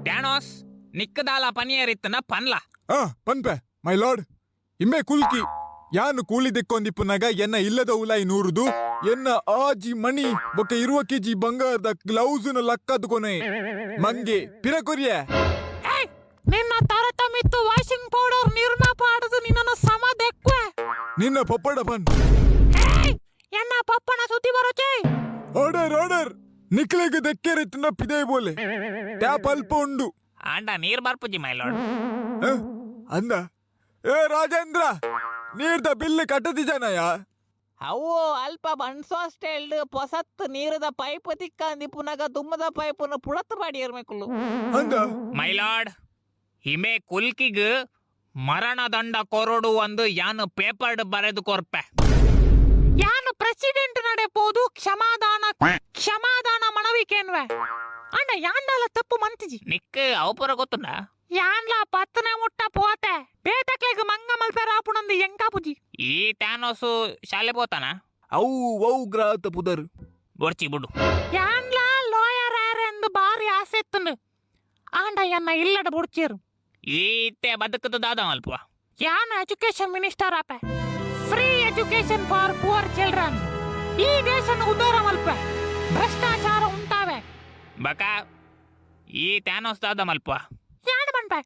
ಟ್ಯಾನೋಸ್ ನಿಕ್ಕದಾಲ ಪನಿಯರಿತ್ತನ ಪನ್ಲ ಪನ್ಪೆ my lord ಇಮ್ಮೆ ಕುಲ್ಕಿ ಯಾನು ಕೂಲಿ ದೆಕ್ಕೊಂದಿಪ್ಪುನಾಗ ಎನ್ನ ಇಲ್ಲದ ಉಲಾಯಿ ನೂರುದು ಎನ್ನ ಆಜಿ ಮಣಿ ಬೊಕ್ಕ 20 kg ಬಂಗಾರದ ಗ್ಲೌಸ್ನ ಲಕ್ಕದ ಕೊನೆ ಮಂಗೆ ಪಿರಕೊರಿಯ ನಿನ್ನ ತಾರತಮ್ಯತ್ತು ವಾಷಿಂಗ್ ಪೌಡರ್ ನಿರ್ಮಾ ಪಾಡದು ನಿನ್ನನ್ನು ಸಮ ದೆಕ್ವೆ ನಿನ್ನ ಪಪ್ಪಡ ಪನ್ ಎನ್ನ ಪಪ್ಪನ ಸುದ್ದಿ ಬರೋಚೆ ಆರ್ಡರ್ ನಿಕ್ಲೆಗೆ ದೆಕ್ಕೆರೆತ್ತಿನ ಪಿದೆ ಬೋಲೆ ಟ್ಯಾಪ್ ಅಲ್ಪ ಉಂಡು ಆಂಡ ನೀರ್ ಬರ್ಪುಜಿ ಮೈಲಾಡ್ ಅಂದ ಏ ರಾಜೇಂದ್ರ ನೀರ್ದ ಬಿಲ್ ಕಟ್ಟದಿ ಜನಯ ಅವು ಅಲ್ಪ ಬಣ್ಸೋಷ್ಟೇಳ್ದು ಪೊಸತ್ ನೀರದ ಪೈಪ್ ತಿಕ್ಕಂದಿ ಪುನಗ ದುಮ್ಮದ ಪೈಪುನ ಪುಳತ್ ಮಾಡಿ ಇರ್ಬೇಕುಲ್ಲು ಅಂದ ಮೈಲಾಡ್ ಹಿಮೆ ಕುಲ್ಕಿಗ್ ಮರಣದಂಡ ಕೊರಡು ಒಂದು ಯಾನು ಪೇಪರ್ಡ್ ಬರೆದು ಕೊರ್ಪೆ ಯಾನು ಪ್ರೆಸಿಡೆಂಟ್ ನಡೆಪೋದು ಕ್ಷಮಾದಾನ ಮನವಿಕೇನ್ವೆ ಅಣ್ಣ ಯಾಂಡಲ ತಪ್ಪು ಮಂತಿಜಿ ನಿಕ್ ಅವಪುರ ಗೊತ್ತುಂಡ ಯಾನ್ಲ ಪತ್ತನೆ ಮುಟ್ಟ ಪೋತೆ ಬೇತಕ್ಲೆಗ್ ಮಂಗ ಮಲ್ಪೆ ರಾಪುಣಂದು ಎಂಕಾಪುಜಿ ಈ ಟ್ಯಾನೋಸು ಶಾಲೆ ಪೋತಾನ ಅವು ಗ್ರಾತ ಪುದರ್ ಬೊಡ್ಚಿ ಬಿಡು ಯಾನ್ಲ ಲಾಯರ್ ಎಂದು ಬಾರಿ ಆಸೆ ಎತ್ತುಂಡು ಆಂಡ ಎನ್ನ ಇಲ್ಲಡ ಬುಡ್ಚೀರು ಈತೆ ಬದುಕದ ದಾದ ಮಲ್ಪ ಯಾನು ಎಜುಕೇಶನ್ ಮಿನಿಸ್ಟರ್ ಆಪೆ free education for poor children ಈ ದೇಶನ ಉದ್ಧಾರ ಮಲ್ಪೆ ಭ್ರಷ್ಟಾಚಾರ ಉಂಟಾವೆ ಬಕ ಈ ಟ್ಯಾನೋಸ್ ದಾದ ಮಲ್ಪ ಯಾನು ಬನ್ಪೆ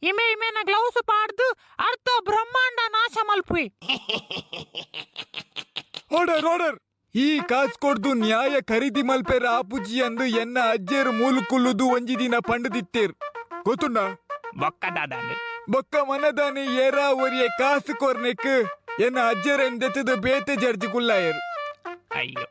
ಇಮೇನ ಗ್ಲೌಸ್ ಪಾಡ್ದು ಅರ್ಧ ಬ್ರಹ್ಮಾಂಡ ನಾಶ ಮಲ್ಪುಯಿ ಆರ್ಡರ್ ಈ ಕಾಸ್ ಕೊಡ್ದು ನ್ಯಾಯ ಖರೀದಿ ಮಲ್ಪೆರ ಆಪುಜಿ ಅಂದು ಎನ್ನ ಅಜ್ಜೇರು ಮೂಲಕುಲ್ಲುದು ಒಂಜಿ ದಿನ ಪಂಡದಿತ್ತೇರು ಗೊತ್ತುಂಡ ಬೊಕ್ಕ ದಾದ ಬೊಕ್ಕ ಮನದಾನಿ ಏರಾ ಒರಿಯ ಕಾಸು ಕೊರ್ನೆಕ್ ಎನ್ನ ಅಜ್ಜರನ್ ದೆತ್ತದ ಬೇತೆ ಜಡ್ಜಿ ಕುಲ್ಲಾಯರು ಅಯ್ಯೋ